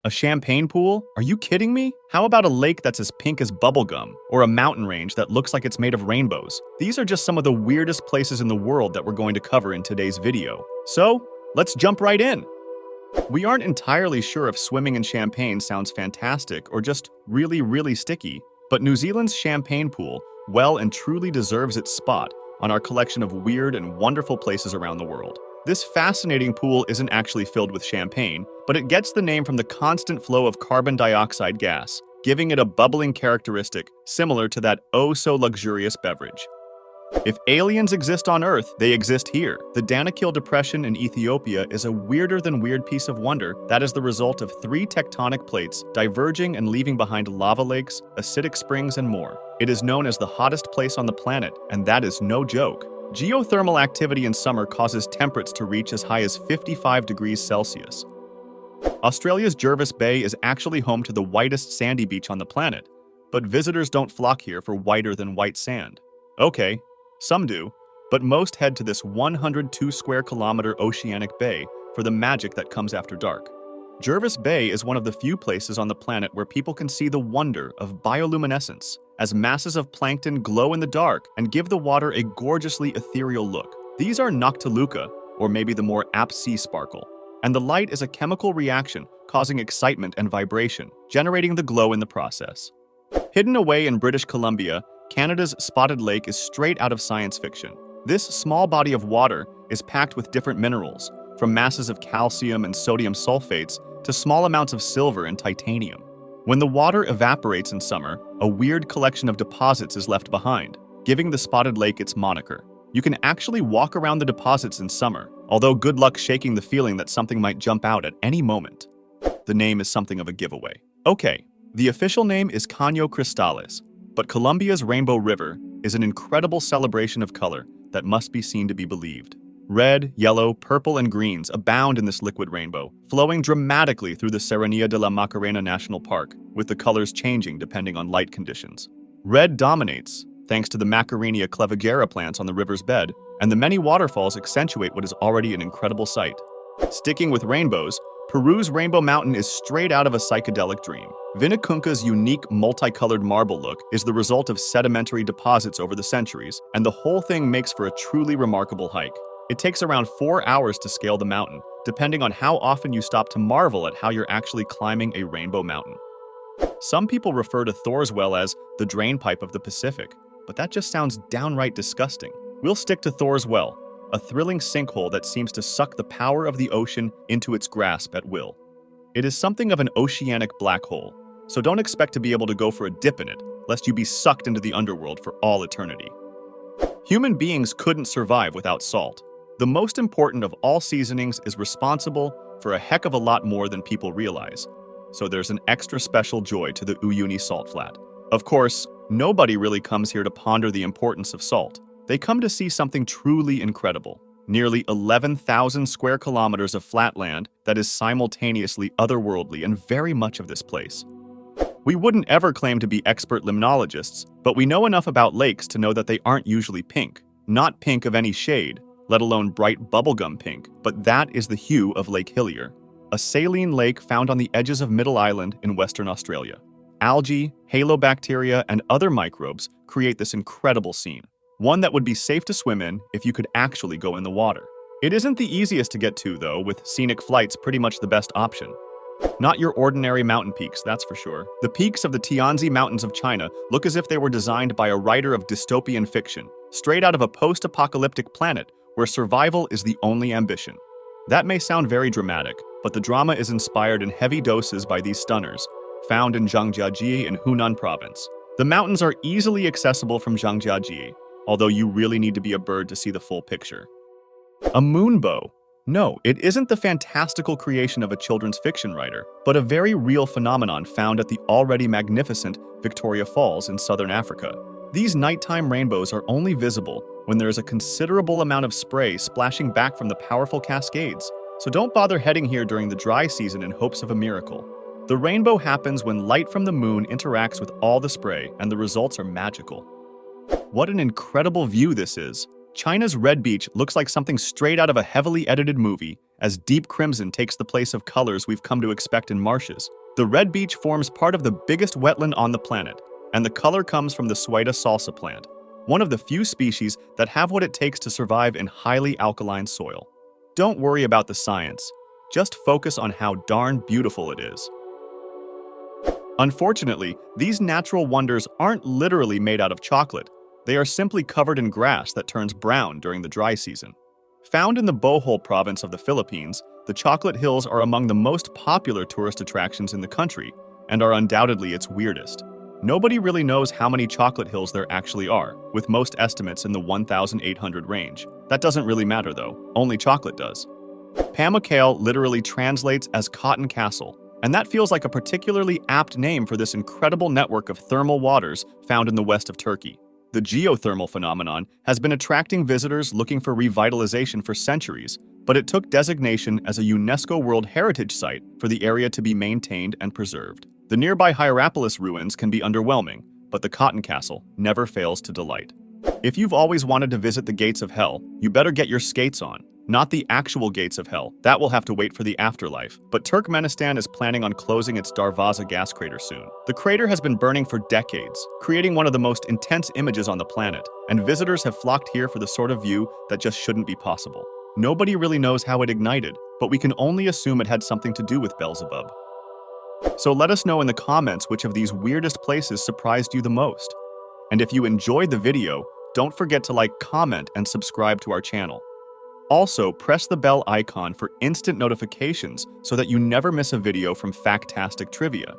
A champagne pool? Are you kidding me? How about a lake that's as pink as bubblegum? Or a mountain range that looks like it's made of rainbows? These are just some of the weirdest places in the world that we're going to cover in today's video. So, let's jump right in! We aren't entirely sure if swimming in champagne sounds fantastic or just really sticky, but New Zealand's champagne pool well and truly deserves its spot on our collection of weird and wonderful places around the world. This fascinating pool isn't actually filled with champagne, but it gets the name from the constant flow of carbon dioxide gas, giving it a bubbling characteristic similar to that oh-so-luxurious beverage. If aliens exist on Earth, they exist here. The Danakil Depression in Ethiopia is a weirder-than-weird piece of wonder that is the result of 3 tectonic plates diverging and leaving behind lava lakes, acidic springs, and more. It is known as the hottest place on the planet, and that is no joke. Geothermal activity in summer causes temperatures to reach as high as 55 degrees Celsius. Australia's Jervis Bay is actually home to the whitest sandy beach on the planet, but visitors don't flock here for whiter-than-white sand. Okay, some do, but most head to this 102 square kilometer oceanic bay for the magic that comes after dark. Jervis Bay is one of the few places on the planet where people can see the wonder of bioluminescence, as masses of plankton glow in the dark and give the water a gorgeously ethereal look. These are noctiluca, or maybe the more apt sea sparkle, and the light is a chemical reaction causing excitement and vibration, generating the glow in the process. Hidden away in British Columbia, Canada's Spotted Lake is straight out of science fiction. This small body of water is packed with different minerals, from masses of calcium and sodium sulfates to small amounts of silver and titanium. When the water evaporates in summer, a weird collection of deposits is left behind, giving the Spotted Lake its moniker. You can actually walk around the deposits in summer, although good luck shaking the feeling that something might jump out at any moment. The name is something of a giveaway. Okay, the official name is Caño Cristales, but Colombia's Rainbow River is an incredible celebration of color that must be seen to be believed. Red, yellow, purple, and greens abound in this liquid rainbow, flowing dramatically through the Serranía de la Macarena National Park, with the colors changing depending on light conditions. Red dominates, thanks to the Macarenia clavigera plants on the river's bed, and the many waterfalls accentuate what is already an incredible sight. Sticking with rainbows, Peru's Rainbow Mountain is straight out of a psychedelic dream. Vinicunca's unique multicolored marble look is the result of sedimentary deposits over the centuries, and the whole thing makes for a truly remarkable hike. It takes around 4 hours to scale the mountain, depending on how often you stop to marvel at how you're actually climbing a rainbow mountain. Some people refer to Thor's well as the drain pipe of the Pacific, but that just sounds downright disgusting. We'll stick to Thor's well, a thrilling sinkhole that seems to suck the power of the ocean into its grasp at will. It is something of an oceanic black hole, so don't expect to be able to go for a dip in it, lest you be sucked into the underworld for all eternity. Human beings couldn't survive without salt. The most important of all seasonings is responsible for a heck of a lot more than people realize, so there's an extra special joy to the Uyuni salt flat. Of course, nobody really comes here to ponder the importance of salt. They come to see something truly incredible. Nearly 11,000 square kilometers of flatland that is simultaneously otherworldly and very much of this place. We wouldn't ever claim to be expert limnologists, but we know enough about lakes to know that they aren't usually pink. Not pink of any shade, let alone bright bubblegum pink, but that is the hue of Lake Hillier, a saline lake found on the edges of Middle Island in Western Australia. Algae, halobacteria, and other microbes create this incredible scene, one that would be safe to swim in if you could actually go in the water. It isn't the easiest to get to, though, with scenic flights pretty much the best option. Not your ordinary mountain peaks, that's for sure. The peaks of the Tianzi Mountains of China look as if they were designed by a writer of dystopian fiction, straight out of a post-apocalyptic planet where survival is the only ambition. That may sound very dramatic, but the drama is inspired in heavy doses by these stunners, found in Zhangjiajie in Hunan province. The mountains are easily accessible from Zhangjiajie, although you really need to be a bird to see the full picture. A moonbow. No, it isn't the fantastical creation of a children's fiction writer, but a very real phenomenon found at the already magnificent Victoria Falls in southern Africa. These nighttime rainbows are only visible when there is a considerable amount of spray splashing back from the powerful cascades, so don't bother heading here during the dry season in hopes of a miracle. The rainbow happens when light from the moon interacts with all the spray, and the results are magical. What an incredible view this is! China's Red Beach looks like something straight out of a heavily edited movie, as deep crimson takes the place of colors we've come to expect in marshes. The red beach forms part of the biggest wetland on the planet, and the color comes from the Suida salsa plant, one of the few species that have what it takes to survive in highly alkaline soil. Don't worry about the science, just focus on how darn beautiful it is. Unfortunately, these natural wonders aren't literally made out of chocolate. They are simply covered in grass that turns brown during the dry season. Found in the Bohol province of the Philippines, the Chocolate Hills are among the most popular tourist attractions in the country and are undoubtedly its weirdest. Nobody really knows how many chocolate hills there actually are, with most estimates in the 1,800 range. That doesn't really matter though, only chocolate does. Pamukkale literally translates as Cotton Castle, and that feels like a particularly apt name for this incredible network of thermal waters found in the west of Turkey. The geothermal phenomenon has been attracting visitors looking for revitalization for centuries, but it took designation as a UNESCO World Heritage Site for the area to be maintained and preserved. The nearby Hierapolis ruins can be underwhelming, but the Cotton Castle never fails to delight. If you've always wanted to visit the gates of hell, you better get your skates on. Not the actual gates of hell, that will have to wait for the afterlife, but Turkmenistan is planning on closing its Darvaza gas crater soon. The crater has been burning for decades, creating one of the most intense images on the planet, and visitors have flocked here for the sort of view that just shouldn't be possible. Nobody really knows how it ignited, but we can only assume it had something to do with Beelzebub. So let us know in the comments which of these weirdest places surprised you the most. And if you enjoyed the video, don't forget to like, comment, and subscribe to our channel. Also, press the bell icon for instant notifications so that you never miss a video from Factastic Trivia.